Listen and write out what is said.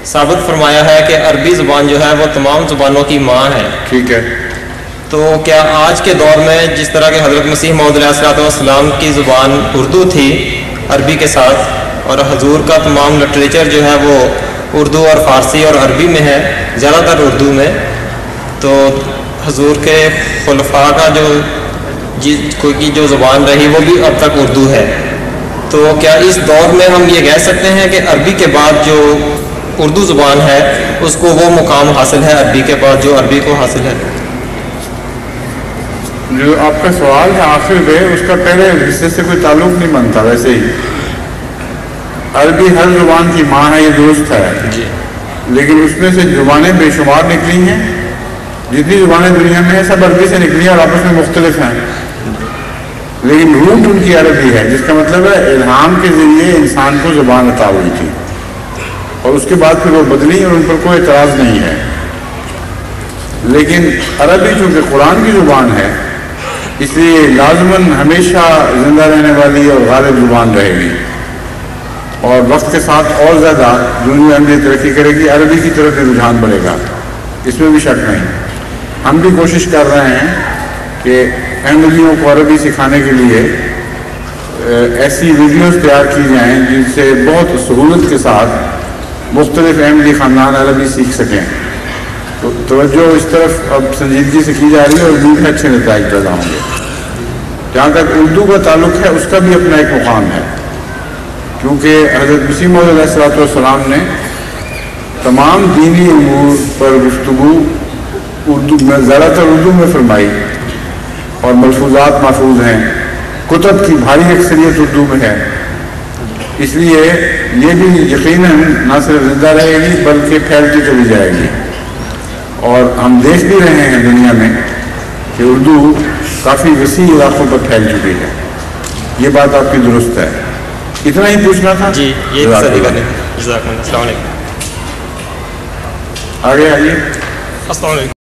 ثابت فرمایا ہے کہ عربی زبان جو ہے وہ تمام زبانوں کی ماں ہے. ٹھیک ہے. تو کیا آج کے دور میں جس طرح کہ حضرت مسیح موعود علیہ السلام کی زبان اردو تھی عربی کے ساتھ، اور حضور کا تمام لٹریچر جو ہے وہ اردو اور فارسی اور عربی میں ہے، زیادہ تر اردو میں، تو حضور کے خلفاء کا جو زبان رہی وہ بھی اب تک اردو ہے. تو کیا اس دور میں ہم یہ کہہ سکتے ہیں کہ عربی کے بعد جو اردو زبان ہے اس کو وہ مقام حاصل ہے عربی کے بعد جو عربی کو حاصل ہے؟ جو آپ کا سوال ہے آخر میں، اس کا پہلے حصے سے کوئی تعلق نہیں بنتا. ویسے ہی عربی ہر زبان کی ماں ہے، یہ درست ہے جی، لیکن اس میں سے زبانیں بے شمار نکلی ہیں. جتنی زبانیں دنیا میں ہیں سب عربی سے نکلی ہیں اور آپس میں مختلف ہیں، لیکن روٹ ان کی عربی ہے، جس کا مطلب ہے الہام کے ذریعے انسان کو زبان عطا ہوئی تھی اور اس کے بعد پھر وہ بدلی اور ان پر کوئی اعتراض نہیں ہے. لیکن عربی چونکہ قرآن کی زبان ہے اس لیے لازماً ہمیشہ زندہ رہنے والی اور غالب زبان رہے گی، اور وقت کے ساتھ اور زیادہ دنیا میں ترقی کرے گی، عربی کی طرف رجحان بڑھے گا، اس میں بھی شک نہیں. ہم بھی کوشش کر رہے ہیں کہ احمدیوں کو عربی سکھانے کے لیے ایسی ویڈیوز تیار کی جائیں جن سے بہت سہولت کے ساتھ مختلف احمدی خاندان عربی سیکھ سکیں. تو توجہ اس طرف اب سنجیدگی سے کی جا رہی ہے اور امید میں اچھے نتائج پیدا ہوں گے. جہاں تک اردو کا تعلق ہے اس کا بھی اپنا ایک مقام ہے، کیونکہ حضرت مسیح موعود علیہ السلام نے تمام دینی امور پر گفتگو اردو میں، زیادہ تر اردو میں فرمائی، اور ملفوظات محفوظ ہیں، کتب کی بھاری اکثریت اردو میں ہے. اس لیے یہ بھی یقیناً نہ صرف زندہ رہے گی بلکہ پھیلتی چلی جائے گی. اور ہم دیکھ بھی رہے ہیں دنیا میں کہ اردو کافی وسیع علاقوں پر پھیل چکی ہے. یہ بات آپ کی درست ہے. اتنا ہی پوچھنا تھا. جی، یہ السلام علیکم. آگے آئیے. السلام علیکم.